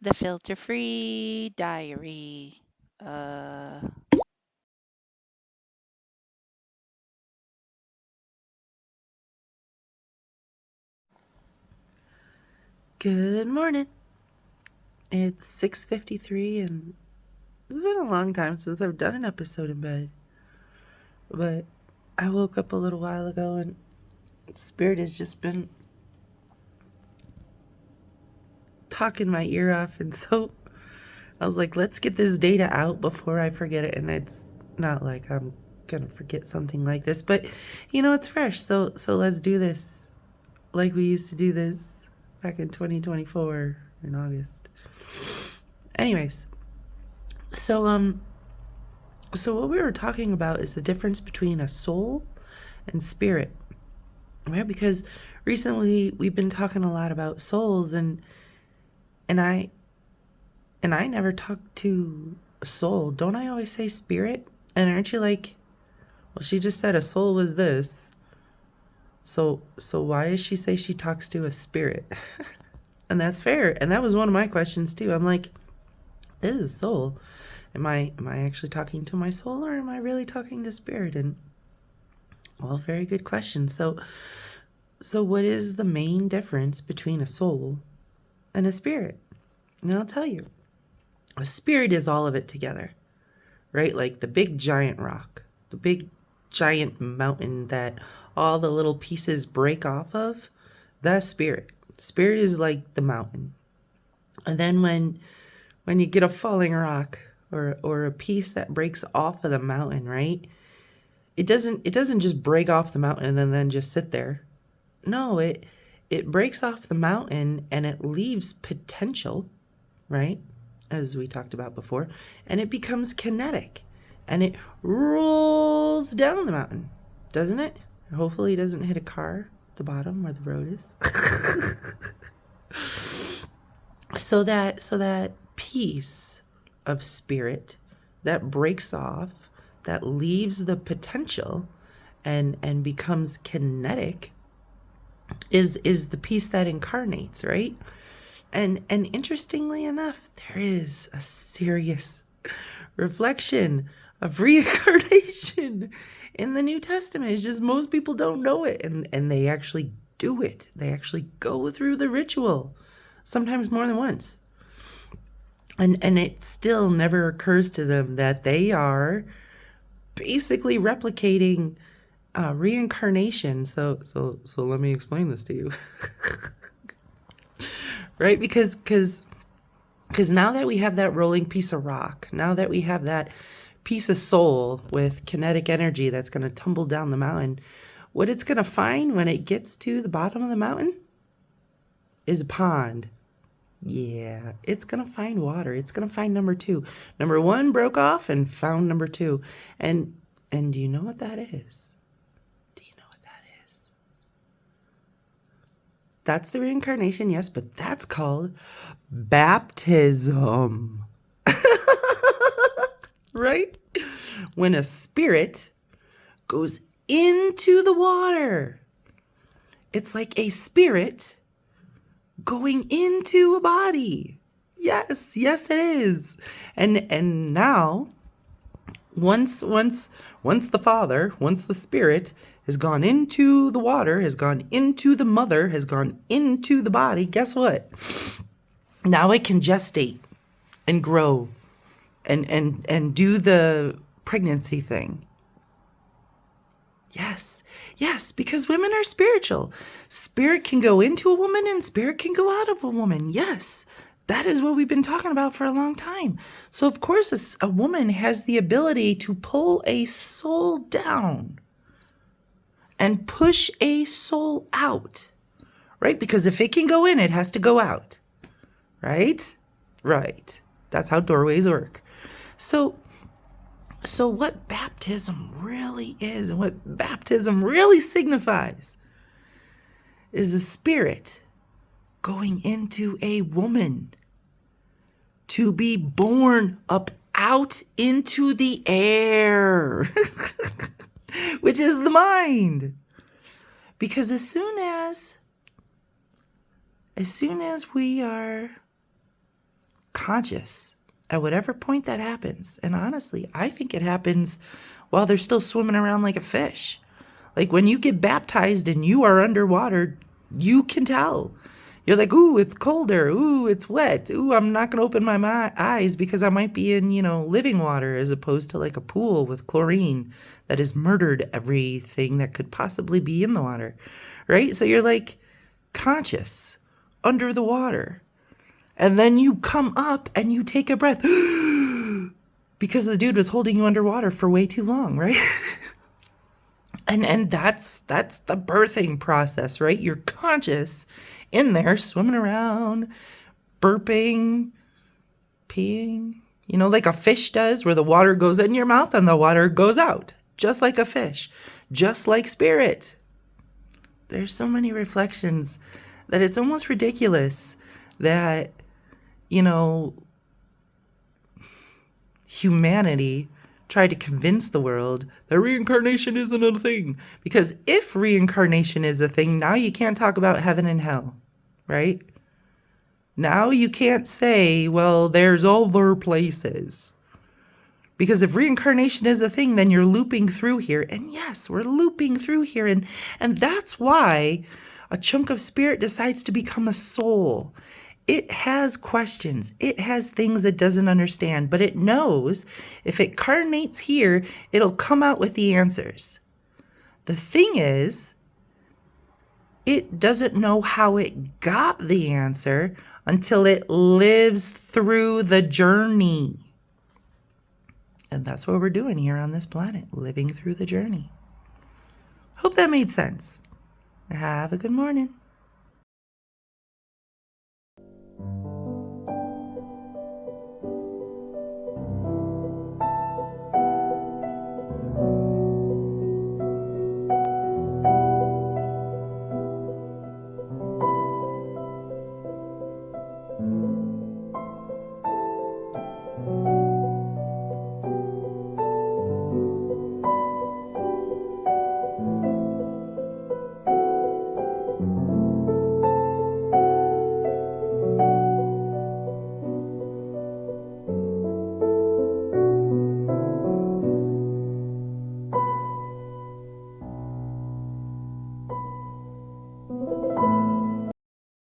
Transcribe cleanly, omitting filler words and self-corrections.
The Filter Free Diary. Uh, Good morning. It's 6:53 and it's been a long time since I've done an episode in bed. But I woke up a little while ago and Spirit has just been talking my ear off, and so I was like, let's get this data out before I forget it. And it's not like I'm gonna forget something like this, but it's fresh. So let's do this like we used to do this back in 2024 in August. Anyways, so So what we were talking about is the difference between a soul and spirit, right? Because recently we've been talking a lot about souls, and I never talked to a soul. Don't I always say spirit? And aren't you like, well, she just said a soul was this. So why does she say she talks to a spirit? And that's fair. And that was one of my questions too. I'm like, this is a soul. Am I actually talking to my soul, or am I really talking to spirit? And well, very good question. So what is the main difference between a soul and a spirit? And I'll tell you. A spirit is all of it together, right? Like the big giant rock, the big giant mountain that all the little pieces break off of, that's spirit. Spirit is like the mountain. And then when you get a falling rock or a piece that breaks off of the mountain, right? It doesn't just break off the mountain and then just sit there. No, it breaks off the mountain and it leaves potential, right? As we talked about before, and it becomes kinetic and it rolls down the mountain, doesn't it? Hopefully it doesn't hit a car at the bottom where the road is. So that piece of spirit that breaks off, that leaves the potential and becomes kinetic is the piece that incarnates, right? And interestingly enough, there is a serious reflection of reincarnation in the New Testament. It's just most people don't know it, and they actually do it. They actually go through the ritual, sometimes more than once. And it still never occurs to them that they are basically replicating reincarnation. So let me explain this to you. Right? Because now that we have that rolling piece of rock, now that we have that piece of soul with kinetic energy that's going to tumble down the mountain, what it's going to find when it gets to the bottom of the mountain is a pond. Yeah, it's going to find water. It's going to find number 2. Number 1 broke off and found number 2. And do you know what that is? Do you know what that is? That's the reincarnation, yes, but that's called baptism. Right? When a spirit goes into the water, it's like a spirit going into a body. Yes, it is. And now, once the Father, once the Spirit has gone into the water, has gone into the mother, has gone into the body, guess what? Now it can gestate and grow and do the pregnancy thing. Yes, because women are spiritual. Spirit can go into a woman and spirit can go out of a woman. Yes, that is what we've been talking about for a long time. So of course a woman has the ability to pull a soul down and push a soul out, right? Because if it can go in, it has to go out, right? Right. That's how doorways work. So what baptism really is and what baptism really signifies is the spirit going into a woman to be born up out into the air, which is the mind. Because as soon as we are conscious at whatever point that happens. And honestly, I think it happens while they're still swimming around like a fish. Like when you get baptized and you are underwater, you can tell. You're like, ooh, it's colder. Ooh, it's wet. Ooh, I'm not going to open my eyes because I might be in, living water as opposed to like a pool with chlorine that has murdered everything that could possibly be in the water, right? So you're like conscious under the water. And then you come up and you take a breath because the dude was holding you underwater for way too long, right? And that's the birthing process, right? You're conscious in there swimming around, burping, peeing, like a fish does, where the water goes in your mouth and the water goes out, just like a fish, just like spirit. There's so many reflections that it's almost ridiculous that, humanity tried to convince the world that reincarnation isn't a thing. Because if reincarnation is a thing, now you can't talk about heaven and hell, right? Now you can't say, well, there's other places. Because if reincarnation is a thing, then you're looping through here. And yes, we're looping through here. And that's why a chunk of spirit decides to become a soul. It has questions. It has things it doesn't understand, but it knows if it carnates here, it'll come out with the answers. The thing is, it doesn't know how it got the answer until it lives through the journey. And that's what we're doing here on this planet, living through the journey. Hope that made sense. Have a good morning.